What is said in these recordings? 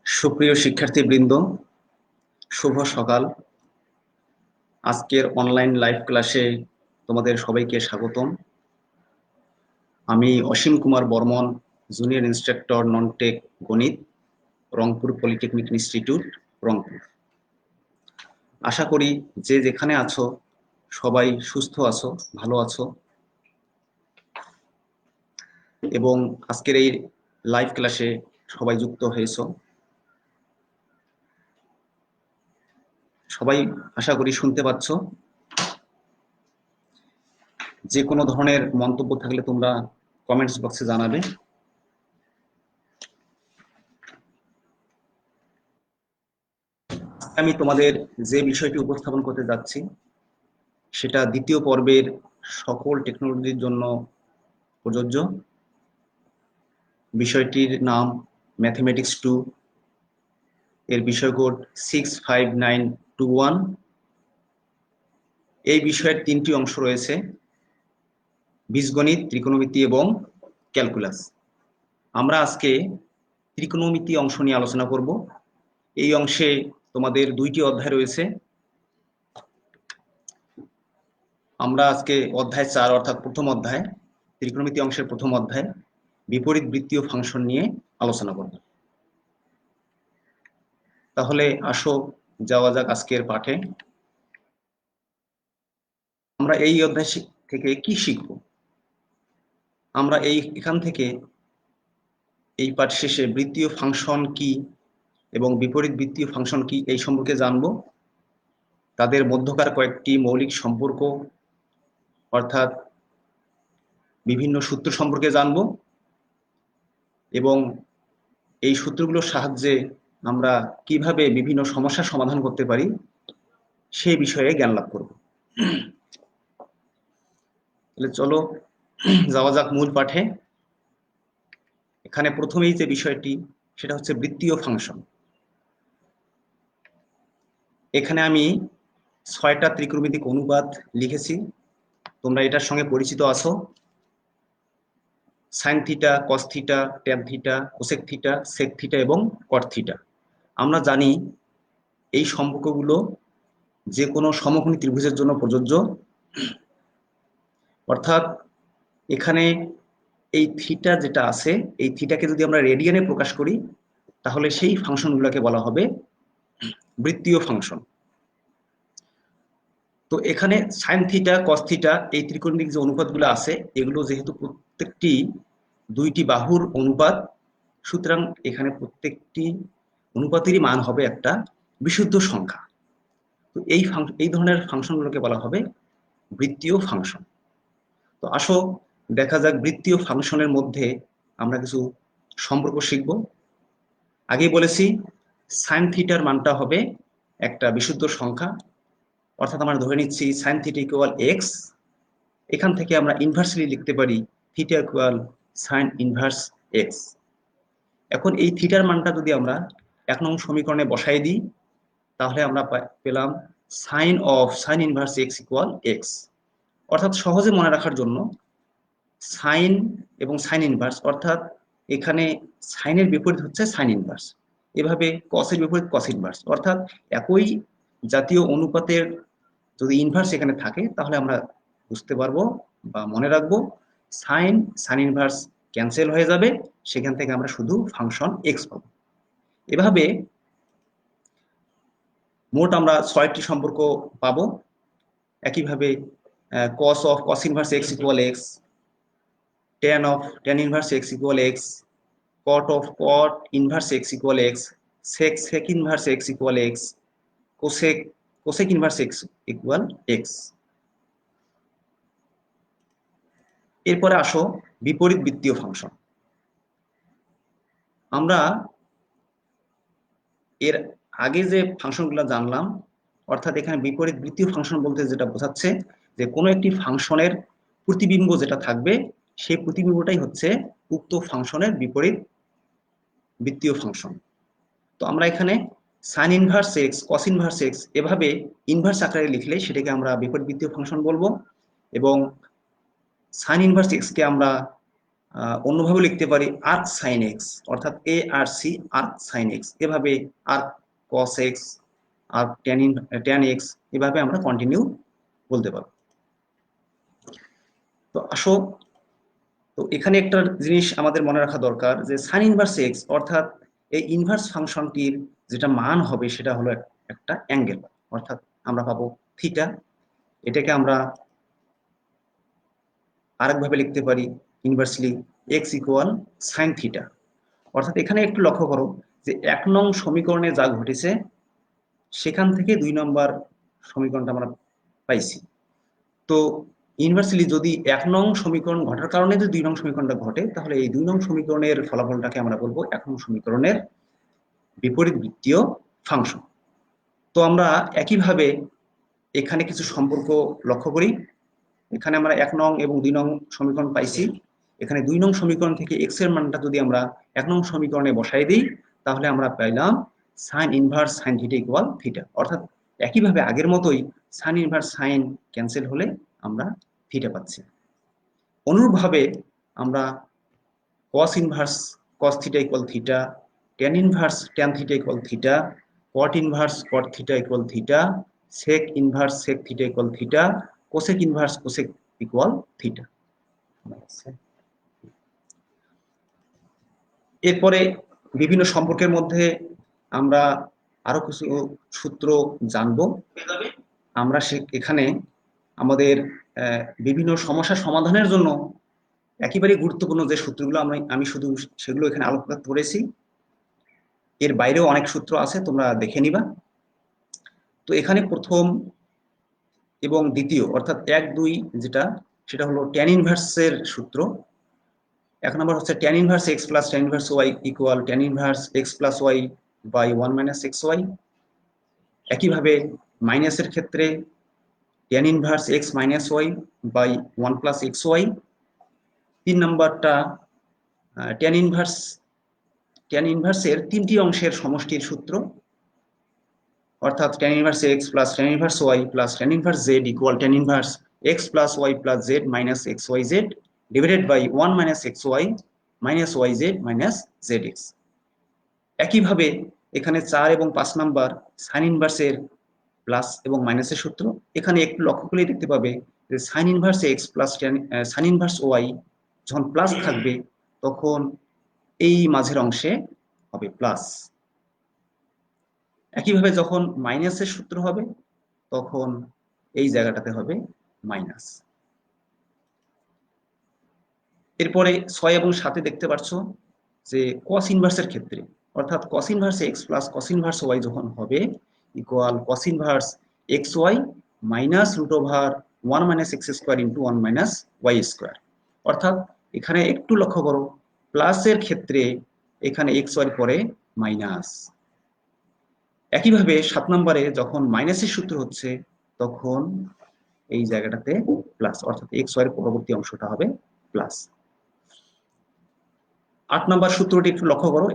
সুপ্রিয় শিক্ষার্থীবৃন্দ, শুভ সকাল। আজকের অনলাইন লাইভ ক্লাসে তোমাদের সবাইকে স্বাগতম। আমি Asim Kumar Barman, junior instructor non tech গণিত, রংপুর পলিটেকনিক ইনস্টিটিউট, রংপুর। আশা করি যে যেখানে আছো সবাই সুস্থ আছো, ভালো আছো এবং আজকের এই লাইভ ক্লাসে সবাই যুক্ত হয়েছো। সবাই আশা করি শুনতে পাচ্ছ। যে কোনো ধরনের মন্তব্য থাকলে তোমরা কমেন্টস বক্সে জানাবে। আমি তোমাদের যে বিষয়টি উপস্থাপন করতে যাচ্ছি সেটা দ্বিতীয় পর্বের সকল টেকনোলজির জন্য প্রযোজ্য। বিষয়টির নাম ম্যাথমেটিক্স 2, এর বিষয় কোড 65921। এই বিষয়ের 3টি অংশ রয়েছে: বীজগণিত, ত্রিকোণমিতি এবং ক্যালকুলাস। আমরা আজকে ত্রিকোণমিতি অংশ নিয়ে আলোচনা করব। এই অংশে তোমাদের 2টি অধ্যায় রয়েছে। আমরা আজকে অধ্যায় 4 অর্থাৎ প্রথম অধ্যায়, ত্রিকোণমিতি অংশের প্রথম অধ্যায় বিপরীত বৃত্তীয় ফাংশন নিয়ে আলোচনা করব। তাহলে আসো যাওয়া যাক আজকের পাঠে। আমরা এই অধ্যায় থেকে কি শিখব? আমরা এখান থেকে এই পাঠ শেষে বৃত্তীয় ফাংশন কি এবং বিপরীত বৃত্তীয় ফাংশন কি এই সম্পর্কে জানব। তাদের মধ্যকার কয়েকটি মৌলিক সম্পর্ক অর্থাৎ বিভিন্ন সূত্র সম্পর্কে জানব এবং এই সূত্রগুলোর সাহায্যে আমরা কিভাবে বিভিন্ন সমস্যার সমাধান করতে পারি সেই বিষয়ে জ্ঞান লাভ করব। তাহলে চলো যাওয়া যাক মূল পাঠে। এখানে প্রথমেই যে বিষয়টি সেটা হচ্ছে বৃত্তীয় ফাংশন। এখানে আমি 6টা ত্রিকোণমিতিক অনুপাত লিখেছি। তোমরা এটার সঙ্গে পরিচিত আছো: sine theta, cos theta, tan theta, cosec theta, sec theta এবং কট থিটা। আমরা জানি এই সম্পর্কগুলো যে কোনো সমকোণী ত্রিভুজের জন্য প্রযোজ্য। অর্থাৎ এখানে এই থিটা যেটা আছে, এই থিটাকে যদি আমরা রেডিয়ানে প্রকাশ করি তাহলে সেই ফাংশনগুলোকে বলা হবে বৃত্তীয় ফাংশন। তো এখানে সাইন থিটা, কস থিটা এই ত্রিকোণমিতিক যে অনুপাতগুলো আছে এগুলো যেহেতু প্রত্যেকটি 2টি বাহুর অনুপাত, সুতরাং এখানে প্রত্যেকটি অনুপাতেরই মান হবে একটা বিশুদ্ধ সংখ্যা। তো এই ধরনের ফাংশনগুলোকে বলা হবে বৃত্তীয় ফাংশন। তো আসো দেখা যাক বৃত্তীয় ফাংশনের মধ্যে আমরা কিছু সম্পর্ক শিখব। আগেই বলেছি সাইন থিটার মানটা হবে একটা বিশুদ্ধ সংখ্যা, অর্থাৎ আমরা ধরে নিচ্ছি সাইন থিটা ইকুয়াল এক্স। এখান থেকে আমরা ইনভার্সলি লিখতে পারি theta equal sine inverse x. এখন এই থিটার মানটা যদি আমরা 1 নং সমীকরণে বসাই দিই তাহলে আমরা পেলাম sign inverse x equal x. অর্থাৎ সহজে মনে রাখার জন্য সাইন এবং সাইন ইনভার্স, অর্থাৎ এখানে সাইনের বিপরীত হচ্ছে সাইন ইনভার্স, এভাবে কসের বিপরীত কস ইনভার্স। অর্থাৎ একই জাতীয় অনুপাতের যদি ইনভার্স এখানে থাকে তাহলে আমরা বুঝতে পারবো বা মনে রাখবো সাইন ইনভার্স ক্যান্সেল হয়ে যাবে, সেখান থেকে আমরা শুধু ফাংশন এক্স পাবো। এভাবে মোট আমরা 6টি সম্পর্ক পাবো। একইভাবে cos of cos inverse x equal x, tan of tan inverse x equal x, cot of cot inverse x equal x, sec inverse x equal x, cosec inverse x equal x। এরপরে আসো বিপরীত বৃত্তীয় function. আমরা এর আগে যে ফাংশনগুলো জানলাম, অর্থাৎ এখানে বিপরীত বৃত্তীয় ফাংশন বলতে যেটা বোঝাচ্ছে যে কোনো একটি ফাংশনের প্রতিবিম্ব যেটা থাকবে সেই প্রতিবিম্বটাই হচ্ছে উক্ত ফাংশনের বিপরীত বৃত্তীয় ফাংশন। তো আমরা এখানে সাইন ইনভার্স এক্স, কস ইনভার্স এক্স এভাবে ইনভার্স আকারে লিখলে সেটাকে আমরা বিপরীত বৃত্তীয় ফাংশন বলবো, এবং সাইন ইনভার্স এক্স কে আমরা অন্যভাবে লিখতে পারি আর্ক সাইন এক্স, অর্থাৎ এ আর সি আর্ক সাইন এক্স, এভাবে arc cos x, arc tan x, এভাবে আমরা কন্টিনিউ বলতে পারবো। তো আসো, তো এখানে একটা জিনিস আমাদের মনে রাখা দরকার যে সাইন ইনভার্স এক্স অর্থাৎ এই ইনভার্স ফাংশনটির যেটা মান হবে সেটা হলো একটা অ্যাঙ্গেল, অর্থাৎ আমরা পাবো থিটা। এটাকে আমরা আরেকভাবে লিখতে পারি inversely x equal sine theta. অর্থাৎ এখানে একটু লক্ষ্য করো যে 1 নং সমীকরণে যা ঘটেছে সেখান থেকে 2 নম্বর সমীকরণটা আমরা পাইছি। তো ইনভার্সলি যদি 1 নং সমীকরণ ঘটার কারণে যদি 2 নং সমীকরণটা ঘটে, তাহলে এই 2 নং সমীকরণের ফলাফলটাকে আমরা বলবো 1 নং সমীকরণের বিপরীত বৃত্তীয় ফাংশন। তো আমরা একইভাবে এখানে কিছু সম্পর্ক লক্ষ্য করি। এখানে আমরা 1 নং এবং 2 নং সমীকরণ পাইছি। এখানে 2 নং সমীকরণ থেকে এক্স এর মানটা যদি আমরা 1 নং সমীকরণে বসাই দিই, তাহলে আমরা পাইলাম sign inverse sine theta equal theta. অর্থাৎ একইভাবে আগের মতোই সাইন ইনভার্স সাইন ক্যান্সেল হলে আমরা থিটা পাচ্ছি। অনুরূপভাবে আমরা cos inverse cos theta equal theta, tan inverse tan theta equal theta, cot inverse cot theta equal theta, sec inverse sec theta equal theta, cosec inverse cosec equal theta. এরপরে বিভিন্ন সম্পর্কের মধ্যে আমরা আরো কিছু সূত্র জানবো। আমরা এখানে আমাদের বিভিন্ন সমস্যা সমাধানের জন্য একেবারে গুরুত্বপূর্ণ যে সূত্রগুলো আমি শুধু সেগুলো এখানে আলোকপাত করেছি। এর বাইরেও অনেক সূত্র আছে, তোমরা দেখে নিবা। তো এখানে প্রথম এবং দ্বিতীয় অর্থাৎ 1, 2 যেটা, সেটা হলো ট্যান ইনভার্সের সূত্র। 1 নম্বর হচ্ছে tan inverse x plus tan inverse y equal tan inverse x plus y by 1 minus x y. একইভাবে মাইনাসের ক্ষেত্রে tan inverse x minus y by 1 plus x y. 3 নম্বরটা ট্যান ইনভার্সের 3টি অংশের সমষ্টির সূত্র, অর্থাৎ tan inverse x plus tan inverse y plus tan inverse z equal tan inverse x plus y plus z minus x y z divided by 1 minus x y minus y z minus z x. একইভাবে এখানে 4 এবং 5 number sign ইনভার্সের plus এবং মাইনাসের সূত্র। এখানে একটু লক্ষ্য করে দেখতে পাবে যে sine inverse x plus sine inverse y যখন প্লাস থাকবে তখন এই মাঝের অংশে হবে প্লাস। একইভাবে যখন মাইনাসের সূত্র হবে তখন এই জায়গাটাতে হবে মাইনাস। এরপরে 6 এবং 7 দেখতে পাচ্ছ যে কস ইনভার্সের ক্ষেত্রে, অর্থাৎ cos inverse x plus cos inverse y যখন হবে equal cos inverse x y minus root over 1 minus x square into 1 minus y square. অর্থাৎ এখানে একটু লক্ষ্য করো, প্লাসের ক্ষেত্রে এখানে এক্স ওয়াই পরে মাইনাস। একইভাবে 7 নম্বরে যখন মাইনাসের সূত্র হচ্ছে তখন এই জায়গাটাতে প্লাস, অর্থাৎ এক্স ওয়াই এর পরবর্তী অংশটা হবে প্লাস। 8 নম্বর সূত্রটি একটু লক্ষ্য করো,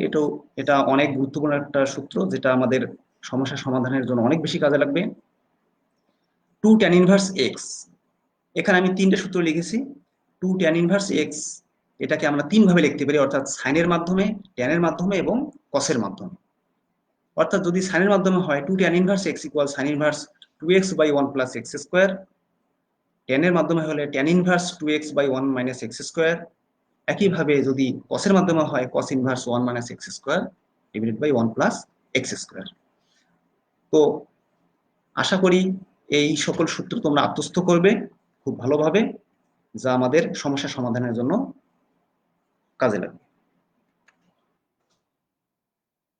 এটা অনেক গুরুত্বপূর্ণ একটা সূত্র যেটা আমাদের সমস্যা সমাধানের জন্য অনেক বেশি কাজে লাগবে। 2 tan ইনভার্স এক্স, এখানে আমি 3টে সূত্র লিখেছি। 2 tan ইনভার্স এক্স এটাকে আমরা 3 ভাবে লিখতে পারি, অর্থাৎ সাইনের মাধ্যমে, ট্যানের মাধ্যমে এবং কসের মাধ্যমে। অর্থাৎ যদি সাইনের মাধ্যমে হয় 2 tan inverse x equal sine inverse 2x by 1 plus x square. ট্যানের মাধ্যমে হলে tan inverse 2x by 1 minus x square. একইভাবে যদি কসের মাধ্যমে হয় cos inverse 1 minus x square divided by 1 plus x square. তো আশা করি এই সকল সূত্র তোমরা আত্মস্থ করবে খুব ভালোভাবে, যা আমাদের সমস্যা সমাধানের জন্য কাজে লাগবে।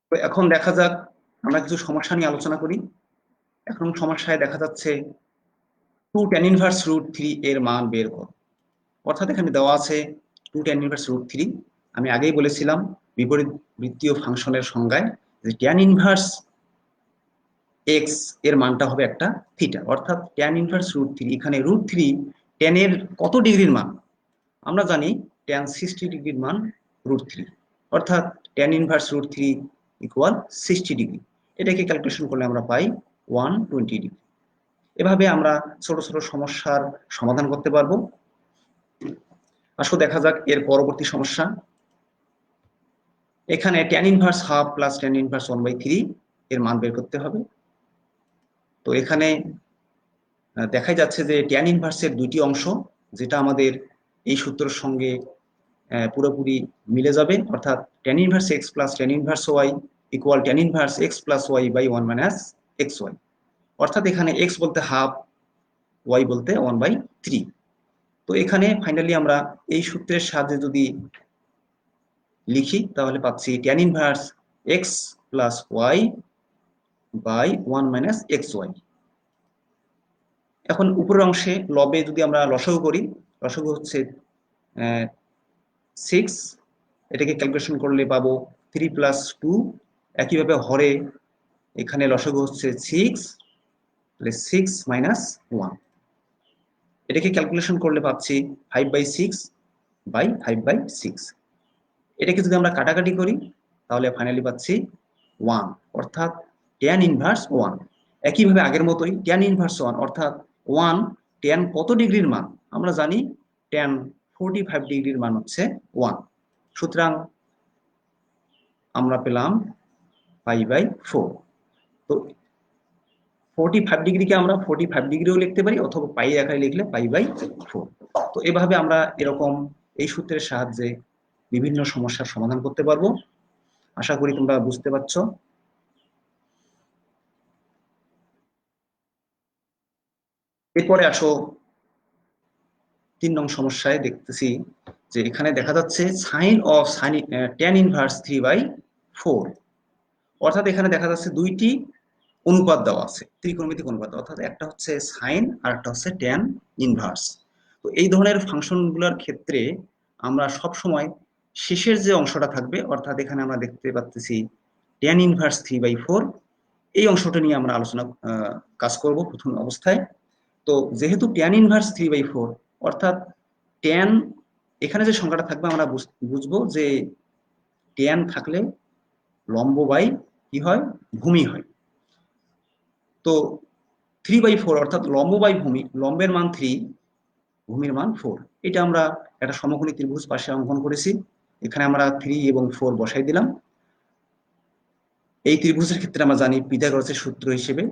তো এখন দেখা যাক আমরা কিছু সমস্যা নিয়ে আলোচনা করি। এখন সমস্যায় দেখা যাচ্ছে 2 tan ইনভার্স রুট 3 এর মান বের করো। অর্থাৎ এখানে দেওয়া আছে 2 tan ইনভার্স রুট 3। আমি আগেই বলেছিলাম বিপরীত বৃত্তীয় ফাংশনের সংজ্ঞায় যে tan ইনভার্স এক্স এর মানটা হবে একটা থিটা, অর্থাৎ tan ইনভার্স রুট 3। এখানে রুট 3 tan এর কত ডিগ্রির মান? আমরা জানি tan 60 ডিগ্রির মান রুট 3, অর্থাৎ tan inverse root 3 equal 60 degree. এটাকে ক্যালকুলেশন করলে আমরা পাই 120 ডিগ্রি। এভাবে আমরা ছোট ছোট সমস্যার সমাধান করতে পারবো। আসো দেখা যাক এর পরবর্তী সমস্যা। এখানে tan inverse half plus tan inverse 1/3 এর মান বের করতে হবে। তো এখানে দেখাই যাচ্ছে যে tan ইনভার্সের দুইটি অংশ, যেটা আমাদের এই সূত্রের সঙ্গে পুরোপুরি মিলে যাবে, অর্থাৎ tan inverse x plus tan inverse y equal tan inverse x plus y by 1 minus xy। অর্থাৎ এখানে x বলতে হাফ, y বলতে 1/3। তো এখানে ফাইনালি আমরা এই সূত্রের সাহায্যে যদি লিখি তাহলে পাচ্ছি tan inverse x plus y by 1 minus xy। এখন উপরের অংশে লবে যদি আমরা লসাগু করি, লসাগু হচ্ছে 6, এটাকে ক্যালকুলেশন করলে পাবো 3 প্লাস 2। একইভাবে হরে এখানে লসাগু হচ্ছে 6, তাহলে 6 মাইনাস 1, এটাকে ক্যালকুলেশন করলে পাচ্ছি 5/6 বাই 5/6। এটাকে যদি আমরা কাটাকাটি করি তাহলে ফাইনালি পাচ্ছি 1, অর্থাৎ tan ইনভার্স 1। একইভাবে আগের মতোই tan ইনভার্স 1 অর্থাৎ 1 tan কত ডিগ্রির মান আমরা জানি, tan 45 ডিগ্রির মান হচ্ছে 1। সুতরাং আমরা পেলাম π/4। তো 45 ডিগ্রিকে আমরা 45 ডিগ্রিও লিখতে পারি, অথবা পাই আকারে লিখলে π/4। তো এভাবে আমরা এরকম এই সূত্রের সাহায্যে বিভিন্ন সমস্যার সমাধান করতে পারবো। আশা করি তোমরা বুঝতে পারছো। এরপরে আসো 3 নং সমস্যায় দেখতেছি যে এখানে দেখা যাচ্ছে সাইন অফ tan ইনভার্স 3/4, অর্থাৎ এখানে দেখা যাচ্ছে দুইটি অনুপাত দেওয়া আছে, ত্রিকোণমিতিক অনুপাত, অর্থাৎ একটা হচ্ছে সাইন আর একটা হচ্ছে tan ইনভার্স। তো এই ধরনের ফাংশনগুলোর ক্ষেত্রে আমরা সব সময় শেষের যে অংশটা থাকবে, অর্থাৎ এখানে আমরা দেখতে পাচ্ছি tan ইনভার্স 3/4, এই অংশটা নিয়ে আমরা কাজ করব প্রথম অবস্থায়। তো যেহেতু tan ইনভার্স 3/4 অর্থাৎ tan, এখানে যে সংখ্যাটা থাকবে আমরা বুঝবো যে tan থাকলে লম্ব বাই কি হয়, ভূমি হয়। তো 3/4 অর্থাৎ লম্ব বাই ভূমি, লম্বের মান 3, ভূমির মান 4। এটা আমরা একটা সমকোণী ত্রিভুজ পাশে অঙ্কন করেছি, এখানে আমরা 3 এবং 4 বসাই দিলাম। এই ত্রিভুজের ক্ষেত্রে আমরা জানি পিথাগোরাসের সূত্র হিসেবে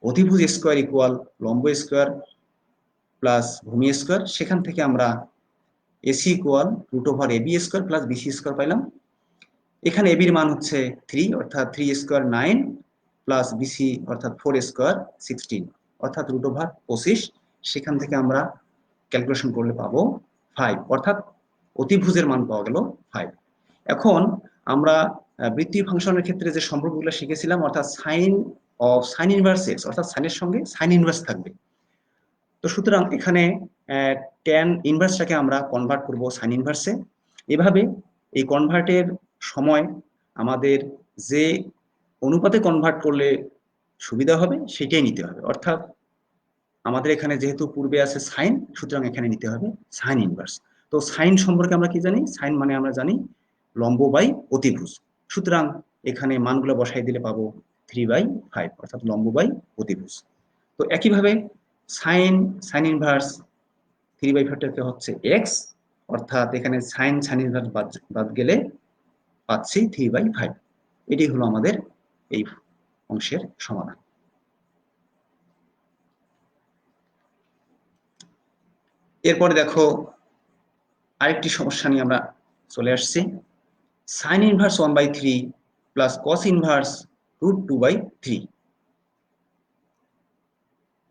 অধিভুজ স্কয়ার ইকুয়াল লম্ব স্কয়ার প্লাস ভূমি স্কয়ার। সেখান থেকে আমরা AC equal √AB square plus BC square পাইলাম। এখানে AB এর মান হচ্ছে 3, অর্থাৎ 3 স্কয়ার 9 প্লাস BC অর্থাৎ 4 স্কয়ার 16, অর্থাৎ √25। সেখান থেকে আমরা ক্যালকুলেশন করলে পাবো 5, অর্থাৎ অতিভুজের মান পাওয়া গেল 5। এখন আমরা বৃত্তীয় ফাংশনের ক্ষেত্রে যে সম্পর্কগুলো শিখেছিলাম, অর্থাৎ সাইন ইনভার্স x, অর্থাৎ সাইনের সঙ্গে সাইন ইনভার্স থাকবে। তো সুতরাং এখানে tan ইনভার্সটাকে আমরা কনভার্ট করব সাইন ইনভার্সে। এভাবে এই কনভার্টের সময় আমাদের যে অনুপাতে কনভার্ট করলে সুবিধা হবে সেটাই নিতে হবে, অর্থাৎ আমাদের এখানে যেহেতু পূর্বে আছে সাইন, সুতরাং এখানে নিতে হবে সাইন ইনভার্স। তো সাইন সম্পর্কে আমরা কি জানি, সাইন মানে আমরা জানি লম্ব বাই অতিভুজ। সুতরাং এখানে মানগুলো বসাই দিলে পাবো 3/5, অর্থাৎ লম্ব বাই অতিভুজ। তো একইভাবে সাইন ইনভার্স 3/5 হচ্ছে এক্স, অর্থাৎ এখানে সাইন ইনভার্স বাদ গেলে পাচ্ছি 3/5। এটি হলো আমাদের এই অংশের সমাধান। এরপরে দেখো আরেকটি সমস্যা নিয়ে আমরা চলে আসছি। Sign inverse 1/3 plus cos inverse √2/3,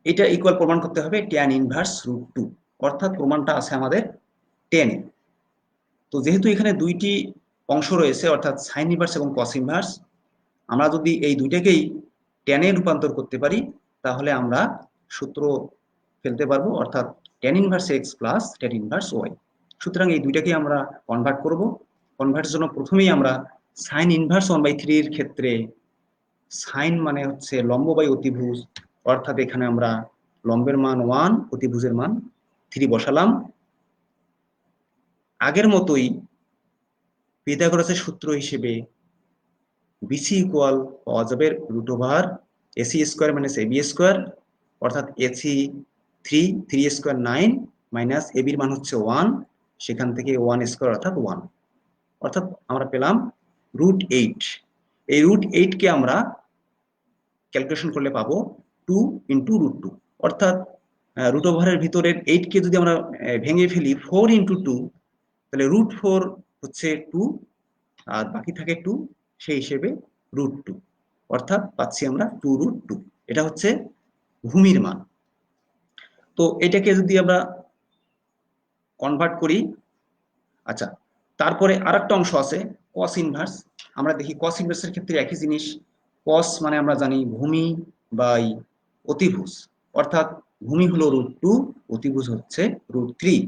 এটা ইকুয়াল প্রমাণ করতে হবে tan ইনভার্স √2, অর্থাৎ প্রমাণটা আছে আমাদের 10 এ। তো যেহেতু এখানে দুইটি অংশ রয়েছে, অর্থাৎ সাইন ইনভার্স এবং কস ইনভার্স, আমরা যদি এই দুইটাকেই tan এ রূপান্তর করতে পারি তাহলে আমরা সূত্র ফেলতে পারবো, অর্থাৎ tan inverse x plus tan inverse y। সুতরাং এই দুইটাকে আমরা কনভার্ট করব। কনভার্টের জন্য প্রথমেই আমরা সাইন ইনভার্স 1/3 এর ক্ষেত্রে সাইন মানে হচ্ছে লম্ব বাই অতিভুজ, অর্থাৎ এখানে আমরা লম্বের মান 1, অতিভুজের মান 3 বসালাম। আগের মতোই পিথাগোরাসের সূত্র হিসেবে BC ইকুয়াল পাওয়া যাবে √AC square minus AB square, অর্থাৎ AC 3 স্কয়ার 9 মাইনাস AB এর মান হচ্ছে 1 সেখান থেকে 1 স্কোয়ার অর্থাৎ 1, অর্থাৎ আমরা পেলাম √8। এই √8 কে আমরা ক্যালকুলেশন করলে পাবো 2 ইন্টু √2, অর্থাৎ রুট ওভারের ভিতরের 8 কে যদি আমরা ভেঙে ফেলি 4 ইন্টু 2, তাহলে √4 হচ্ছে 2 আর বাকি থাকে 2, সেই হিসেবে √2, অর্থাৎ পাচ্ছি আমরা 2√2। এটা হচ্ছে ভূমির মান। তো এটাকে যদি আমরা কনভার্ট করি, আচ্ছা, তারপরে আরেকটা অংশ আছে কস ইনভার্স। আমরা দেখি কস ইনভার্সের ক্ষেত্রে একই জিনিস। কস মানে আমরা জানি ভূমি বাই অতিভুজ, অর্থাৎ ভূমি হলো √2, অতিভুজ হচ্ছে √3।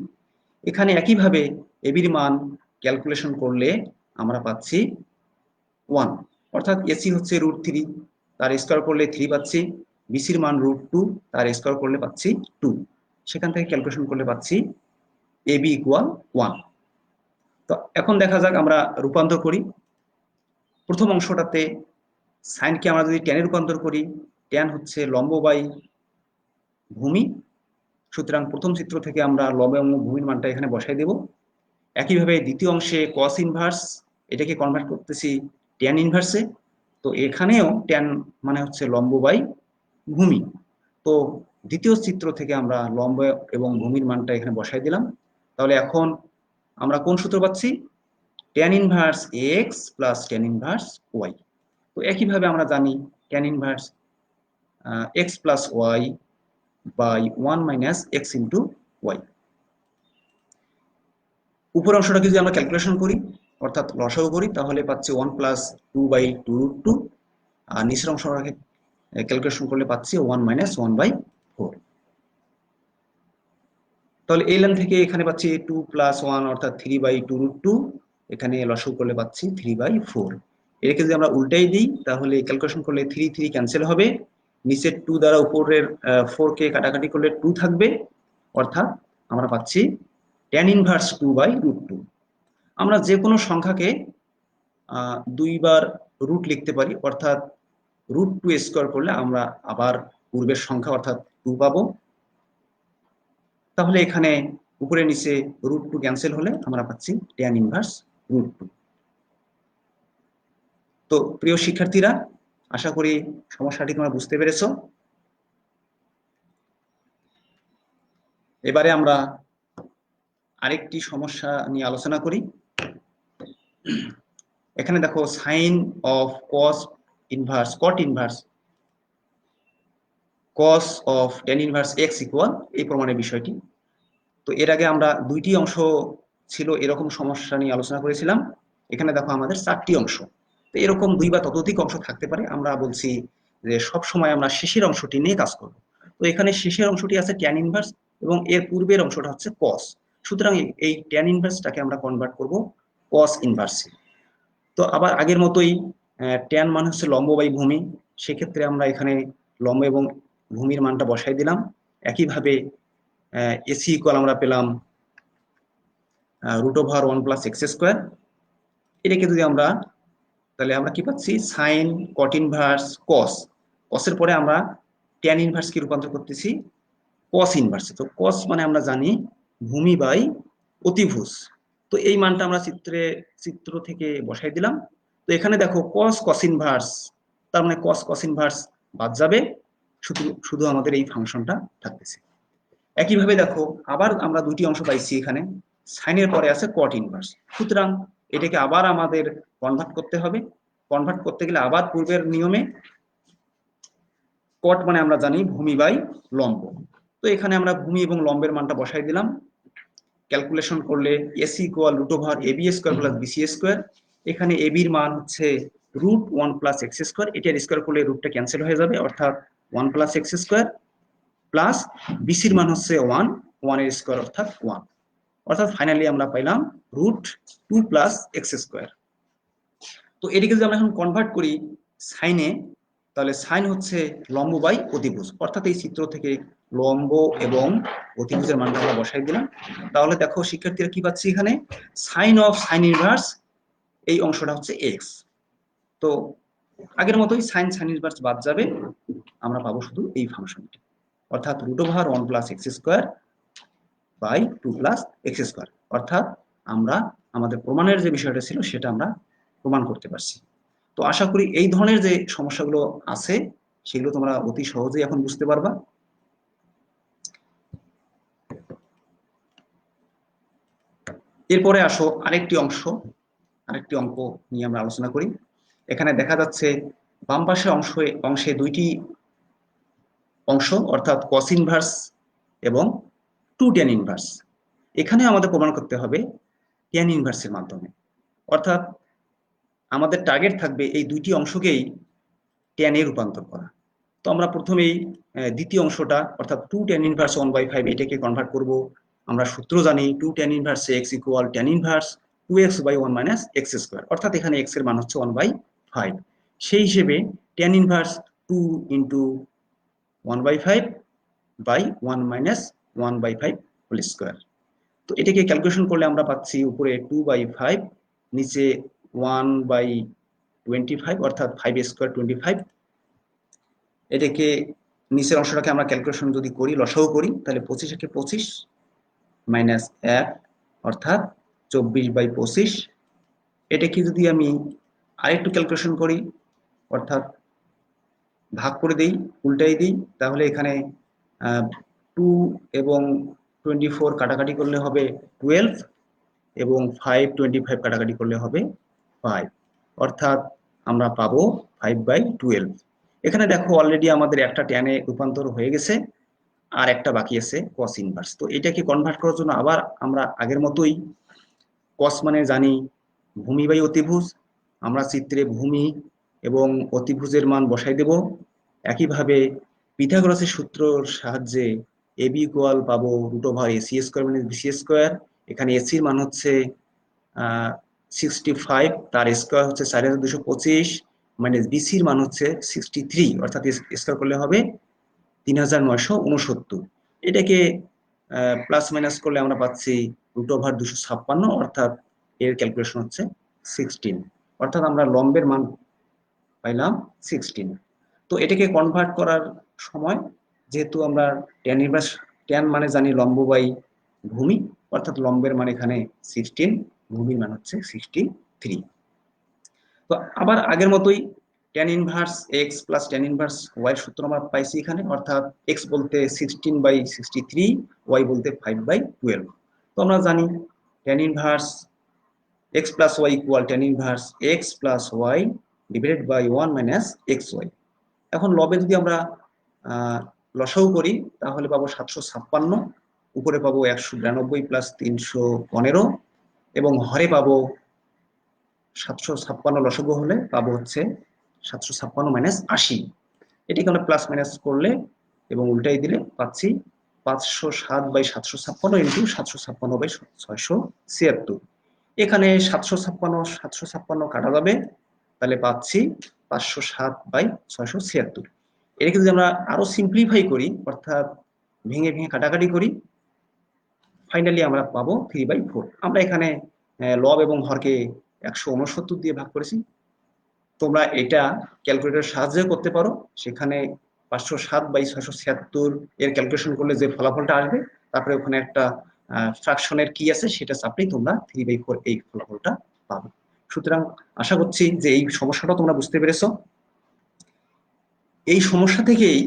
এখানে একইভাবে এবির মান ক্যালকুলেশন করলে আমরা পাচ্ছি 1, অর্থাৎ এসি হচ্ছে √3, তার স্কোয়ার করলে 3 পাচ্ছি। বিসির মান √2, তার স্কোয়ার করলে পাচ্ছি 2। সেখান থেকে ক্যালকুলেশন করলে পাচ্ছি এবি ইকুয়াল 1। তো এখন দেখা যাক আমরা রূপান্তর করি। প্রথম অংশটাতে সাইনকে আমরা যদি ট্যানে রূপান্তর করি, ট্যান হচ্ছে লম্ব বাই ভূমি, সুতরাং প্রথম চিত্র থেকে আমরা লম্ব এবং ভূমির মানটা এখানে বসাই দেব। একইভাবে দ্বিতীয় অংশে কস ইনভার্স, এটাকে কনভার্ট করতেছি ট্যান ইনভার্সে। তো এখানেও ট্যান মানে হচ্ছে লম্ব বাই ভূমি। তো দ্বিতীয় চিত্র থেকে আমরা লম্ব এবং ভূমির মানটা এখানে বসাই দিলাম। তাহলে এখন আমরা কোন সূত্র পাচ্ছি? Tan inverse x plus tan inverse y. তো একইভাবে আমরা জানি tan inverse x plus y by 1 minus x into y. উপর অংশটাকে যদি আমরা ক্যালকুলেশন করি, অর্থাৎ লসাগু করি, তাহলে পাচ্ছি 1 প্লাস 2 বাই 2√2, আর নিচের অংশটাকে ক্যালকুলেশন করলে পাচ্ছি 1 মাইনাস 1/4। তাহলে এই লাইন থেকে এখানে পাচ্ছি 2 প্লাস 1 অর্থাৎ 3/2√2, এখানে লসাগু করলে পাচ্ছি 3/4। এটাকে যদি আমরা উল্টাই দিই তাহলে ক্যালকুলেশন করলে 3 3 ক্যান্সেল হবে, নিচের 2 দ্বারা উপরের 4 কে কাটাকাটি করলে 2 থাকবে, অর্থাৎ আমরা পাচ্ছি tan ইনভার্স 2/√2। আমরা যে কোনো সংখ্যাকে দুইবার রুট লিখতে পারি, অর্থাৎ √2 স্কোয়ার করলে আমরা আবার পূর্বের সংখ্যা অর্থাৎ 2 পাবো। তাহলে এখানে উপরে নিচে √2 ক্যান্সেল হলে আমরা পাচ্ছি tan ইনভার্স √2। তো প্রিয় শিক্ষার্থীরা, আশা করি সমস্যাটি তোমরা বুঝতে পেরেছো। এবারে আমরা আরেকটি সমস্যা নিয়ে আলোচনা করি। এখানে দেখো sine of cos inverse cot inverse cos of tan inverse x equal এই প্রমাণের বিষয়টি। তো এর আগে আমরা দুইটি অংশ ছিল এরকম সমস্যা নিয়ে আলোচনা করেছিলাম। এখানে দেখো আমাদের 4টি অংশ। তো এরকম 2 বা ততোধিক অংশ থাকতে পারে। আমরা বলছি যে সব সময় আমরা শেষের অংশটি নিয়ে কাজ করব। তো এখানে শেষের অংশটি আছে tan ইনভার্স এবং এর পূর্বের অংশটা হচ্ছে cos। সুতরাং এই tan ইনভার্সটাকে আমরা কনভার্ট করব cos ইনভার্সে। তো আবার আগের মতোই tan মান হচ্ছে লম্ব বাই ভূমি, সেক্ষেত্রে আমরা এখানে লম্ব এবং ভূমির মানটা বসাই দিলাম। একইভাবে এসি ইকুয়াল আমরা পেলাম √1 প্লাস এক্স স্কোয়ার। এটাকে যদি আমরা, তাহলে আমরা কি পাচ্ছি? সাইন কট ইনভার্স কস, কসের পরে আমরা ট্যান ইনভার্স কি রূপান্তর করতেছি কস ইনভার্সে। তো কস মানে আমরা জানি ভূমি বাই অতিভুজ। তো এই মানটা আমরা চিত্র থেকে বসাই দিলাম। তো এখানে দেখো কস কস ইনভার্স, তার মানে কস কস ইনভার্স বাদ যাবে, শুধু শুধু আমাদের এই ফাংশনটা থাকতেছে। একইভাবে দেখো আবার আমরা দুটি অংশ পাইছি এখানে, সাইনের পরে আছে কট ইনভার্স। সুতরাং এটাকে আবার আমাদের কনভার্ট করতে হবে। কনভার্ট করতে গেলে আবার পূর্বের নিয়মে, কট মানে আমরা জানি ভূমি বাই লম্ব। তো এখানে আমরা ভূমি এবং লম্বের মানটা বসাই দিলাম। ক্যালকুলেশন করলে এসি ইকুয়াল √এবি স্কোয়ার প্লাস বিসি স্কোয়ার। এখানে এবির মান হচ্ছে √1 প্লাস এক্স স্কোয়ার, এটার স্কোয়ার করলে রুটটা ক্যান্সেল হয়ে যাবে, অর্থাৎ 1 প্লাস এক্স স্কোয়ার, প্লাস বিসির মান হচ্ছে 1 এর স্কোয়ার অর্থাৎ 1, অর্থাৎ ফাইনালি আমরা পাইলাম √2 প্লাস এক্স স্কোয়ার। তো এটিকে যদি আমরা এখন কনভার্ট করি সাইনে, তাহলে সাইন হচ্ছে লম্ব বাই অতিভুজ, অর্থাৎ এই চিত্র থেকে লম্ব এবং অতিভুজের মানটা আমরা বসাই দিলাম। তাহলে দেখো শিক্ষার্থীরা কি পাচ্ছি? এখানে সাইন অফ সাইন ইনভার্স এই অংশটা হচ্ছে এক্স। তো আগের মতোই সাইন সাইন ইনভার্স বাদ যাবে, আমরা পাবো শুধু এই ফাংশনটি, অর্থাৎ √1 plus x square by 2 plus x square. অর্থাৎ আমরা আমাদের প্রমাণের যে বিষয়টা ছিল সেটা আমরা প্রমাণ করতে পারছি। তো আশা করি এই ধরনের যে সমস্যাগুলো আছে সেগুলো তোমরা অতি সহজেই এখন বুঝতে পারবা। এরপরে আসো আরেকটি অঙ্ক নিয়ে আমরা আলোচনা করি। এখানে দেখা যাচ্ছে বাম পাশের অংশে দুইটি অংশ অর্থাৎ কস ইনভার্স এবং টু ট্যান ইনভার্স। এখানে আমাদের প্রমাণ করতে হবে ট্যান ইনভার্সের মাধ্যমে। অর্থাৎ আমাদের টার্গেট থাকবে এই দুইটি অংশকেই ট্যানে রূপান্তর করা। তো আমরা প্রথমেই দ্বিতীয় অংশটা অর্থাৎ টু ট্যান ইনভার্স 1/5 এটাকে কনভার্ট করব। আমরা সূত্র জানি two tan inverse x equal tan inverse 2x/1 minus x square, অর্থাৎ এখানে এক্স এর মান হচ্ছে 1/5। সেই হিসেবে tan inverse 2 into 1/5 by 1 minus 1/5 whole square. তো এটাকে ক্যালকুলেশন করলে আমরা পাচ্ছি উপরে 2/5, নিচে 1/25 অর্থাৎ 5 স্কোয়ার 25। এটাকে নিচের অংশটাকে আমরা ক্যালকুলেশন যদি করি, লসাগু করি, তাহলে 25 একে 25 মাইনাস 1 অর্থাৎ 24/25। এটাকে যদি আমি আরেকটু ক্যালকুলেশন করি অর্থাৎ ভাগ করে দেই, উল্টাই দিই, তাহলে এখানে 2 এবং 24 কাটাকাটি করলে হবে 12 এবং 5 25 কাটাকাটি করলে হবে 5, অর্থাৎ আমরা পাবো 5/12। এখানে দেখো অলরেডি আমাদের একটা ট্যানে রূপান্তর হয়ে গেছে, আর একটা বাকি আছে কস ইনভার্স। তো এটাকে কনভার্ট করার জন্য আবার আমরা আগের মতোই কস মানে জানি ভূমি বাই অতিভুজ, আমরা চিত্রে ভূমি এবং অতিভুজের মান বসাই দেব। একইভাবে পিথাগোরাসের সূত্রের সাহায্যে এবি ইকুয়াল পাবো √ac square minus BC square. এখানে এসির মান হচ্ছে 65, তার স্কোয়ার হচ্ছে 4225, মাইনাস বিসির মান হচ্ছে 63, অর্থাৎ স্কোয়ার করলে হবে 3969। এটাকে প্লাস মাইনাস করলে আমরা পাচ্ছি √256, অর্থাৎ এর ক্যালকুলেশন হচ্ছে 16, অর্থাৎ আমরা লম্বের মান পাইলাম 16। তো এটাকে কনভার্ট করার সময় যেহেতু আমরা ট্যান ইনভার্স, ট্যান মানে জানি লম্ব বাই ভূমি, অর্থাৎ লম্বের মান এখানে 16, ভূমির মান হচ্ছে 63। তো আবার আগের মতোই tan inverse x plus tan inverse y সূত্র আমরা পাইছি এখানে, অর্থাৎ এক্স বলতে 16/63, ওয়াই বলতে 5/12। তো আমরা জানি tan inverse x plus y equal tan inverse x plus y divided by 1 minus x y. এখন লবে যদি আমরা লসাগু করি তাহলে পাবো 756, উপরে পাবো 192 প্লাস 315, এবং হরে পাবো 756 লসাগু হলে পাবো হচ্ছে 756 মাইনাস 80। এটিকে আমরা প্লাস মাইনাস করলে এবং উল্টাই দিলে পাচ্ছি 507/756 ইন্টু 756/676। এখানে 756 কাটা যাবে, তাহলে পাচ্ছি 507/676। এটাকে যদি আমরা আরো সিম্পলিফাই করি অর্থাৎ ভেঙে ভেঙে কাটাকাটি করি, ফাইনালি আমরা পাবো 3/4। আমরা এখানে লব এবং হরকে 169 দিয়ে ভাগ করেছি। তোমরা এটা ক্যালকুলেটরের সাহায্যে করতে পারো, সেখানে 507/676 এর ক্যালকুলেশন করলে যে ফলাফলটা আসবে, তারপরে ওখানে একটা ফ্র্যাকশনের কি আছে সেটা চাপলেই তোমরা 3/4 এই ফলাফলটা পাবে। সুতরাং আশা করছি যে এই সমস্যাটা তোমরা বুঝতে পেরেছো। এই সমস্যা থেকেই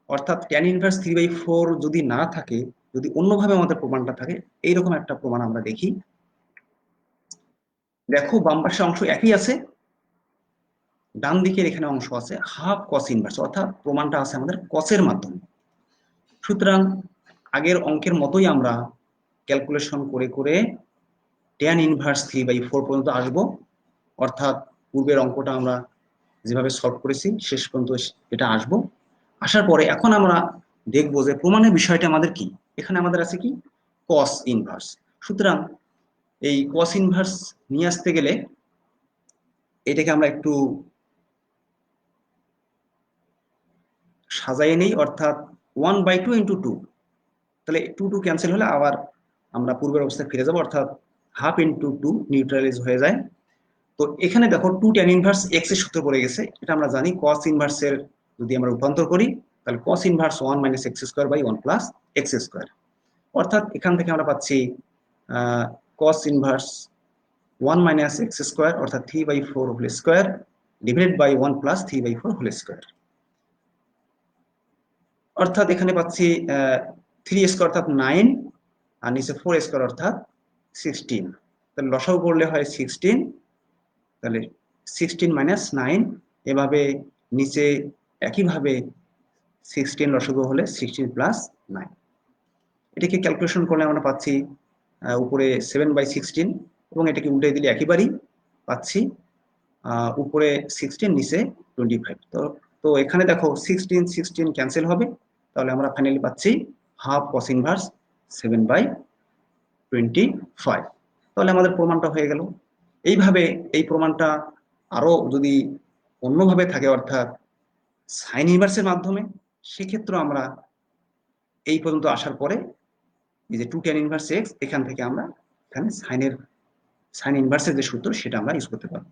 অর্থাৎ ট্যান ইনভার্স 3/4 যদি না থাকে, যদি অন্যভাবে আমাদের প্রমাণটা থাকে, এইরকম একটা প্রমাণ আমরা দেখি। দেখো বাম পাশের অংশ একই আছে, ডান দিকের এখানে অংশ আছে হাফ কস ইনভার্স, অর্থাৎ প্রমাণটা আছে আমাদের কসের মাধ্যমে। সুতরাং আগের অঙ্কের মতোই আমরা ক্যালকুলেশন করে করে ট্যান ইনভার্স 3/4 পর্যন্ত আসব, অর্থাৎ পূর্বের অঙ্কটা আমরা যেভাবে সলভ করেছি শেষ পর্যন্ত এটা আসব। আসার পরে এখন আমরা দেখব যে প্রমাণের বিষয়টা আমাদের কি। এখানে আমাদের আছে কি কস ইনভার্স। সুতরাং এই কস ইনভার্স নিয়ে আসতে গেলে এটাকে আমরা একটু সাজাই নেই, অর্থাৎ 1/2 ইন্টু 2, তাহলে 2 ক্যান্সেল হলে আবার আমরা পূর্বের অবস্থায় ফিরে যাব, অর্থাৎ হাফ ইন্টু 2 নিউট্রালাইজ হয়ে যায়। তো এখানে দেখো 2 ট্যান ইনভার্স এক্স এর সূত্র পড়ে গেছে, এটা আমরা জানি কস ইনভার্সের যদি আমরা রূপান্তর করি তাহলে cos inverse 1 minus x square by 1 plus x square, অর্থাৎ এখান থেকে আমরা পাচ্ছি cos inverse 1 minus x square অর্থাৎ 3/4 whole square divided by 1 plus 3/4 whole square. অর্থাৎ এখানে পাচ্ছি 3 স্কয়ার অর্থাৎ 9 আর নিচে 4 স্কয়ার অর্থাৎ 16। তাহলে লসাগু করলে হয় 16, তাহলে 16 মাইনাস 9, এভাবে নিচে একইভাবে 16 লসাগু হলে 16 প্লাস 9। এটাকে ক্যালকুলেশন করলে আমরা পাচ্ছি উপরে 7/16 এবং এটাকে উল্টে দিলে একইবারই পাচ্ছি উপরে 16 নিচে 25। তো এখানে দেখো 16 16 ক্যান্সেল হবে, তাহলে আমরা ফাইনালি পাচ্ছি হাফ cos ইনভার্স 7/25। তাহলে আমাদের প্রমাণটা হয়ে গেল। এইভাবে এই প্রমাণটা আরো যদি অন্যভাবে থাকে অর্থাৎ সাইন ইনভার্সের মাধ্যমে, সেক্ষেত্রে আমরা এই পর্যন্ত আসার পরে এই যে 2 tan ইনভার্স x এখান থেকে আমরা এখানে সাইন ইনভার্সের যে সূত্র সেটা আমরা ইউজ করতে পারবো।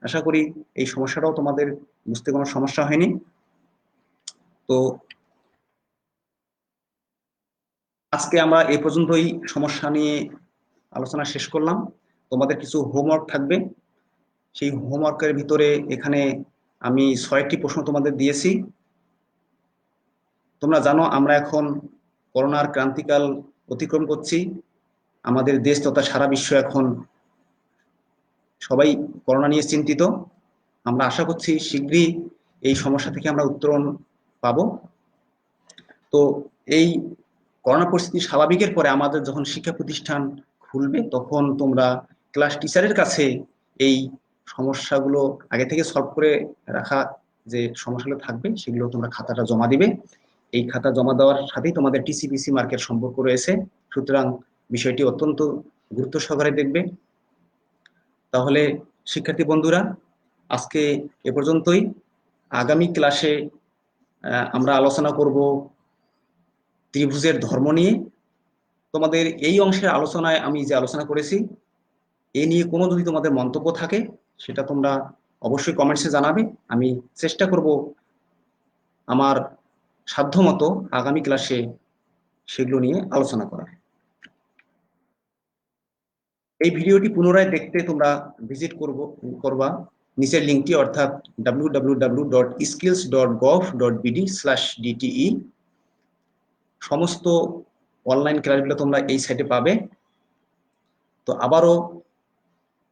আশা করি এই সমস্যাটাও তোমাদের বুঝতে কোনো সমস্যা হয়নি। তো আজকে আমরা এই পর্যন্তই সমস্যা নিয়ে আলোচনা শেষ করলাম। তোমাদের কিছু হোমওয়ার্ক থাকবে, সেই হোমওয়ার্কের ভিতরে এখানে আমি 6টি প্রশ্ন তোমাদের দিয়েছি। তোমরা জানো আমরা এখন করোনার ক্রান্তিকাল অতিক্রম করছি। আমাদের দেশ তথা সারা বিশ্ব এখন সবাই করোনা নিয়ে চিন্তিত। আমরা আশা করছি শীঘ্রই এই সমস্যা থেকে আমরা উত্তরণ পাব। তো এই করোনা পরিস্থিতি স্বাভাবিকের পরে আমাদের যখন শিক্ষা প্রতিষ্ঠান খুলবে, তখন তোমরা ক্লাস টিচারের কাছে এই সমস্যাগুলো আগে থেকে সলভ করে রাখা যে সমস্যাগুলো থাকবে সেগুলো তোমরা খাতাটা জমা দিবে। এই খাতা জমা দেওয়ার সাথেই তোমাদের টিসিপিসি মার্কের সম্পর্ক রয়েছে, সুতরাং বিষয়টি অত্যন্ত গুরুত্ব সহকারে দেখবে। তাহলে শিক্ষার্থী বন্ধুরা, আজকে এ পর্যন্তই। আগামী ক্লাসে আমরা আলোচনা করব ত্রিভুজের ধর্ম নিয়ে। তোমাদের এই অংশের আলোচনায় আমি যে আলোচনা করেছি এ নিয়ে কোনো যদি তোমাদের মন্তব্য থাকে সেটা তোমরা অবশ্যই কমেন্টসে জানাবে। আমি চেষ্টা করব আমার সাধ্যমতো আগামী ক্লাসে সেগুলো নিয়ে আলোচনা করার। এই ভিডিওটি পুনরায় দেখতে তোমরা ভিজিট করবা নিচের লিঙ্কটি অর্থাৎ www.skills.gov.bd/dte। সমস্ত অনলাইন ক্লাসগুলো তোমরা এই সাইটে পাবে। তো আবারও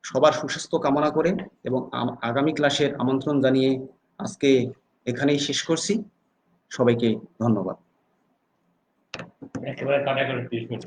সবার সুস্বাস্থ্য কামনা করে এবং আগামী ক্লাসের আমন্ত্রণ জানিয়ে আজকে এখানেই শেষ করছি। সবাইকে ধন্যবাদ। একেবারে কাটা করে 30 মিনিট।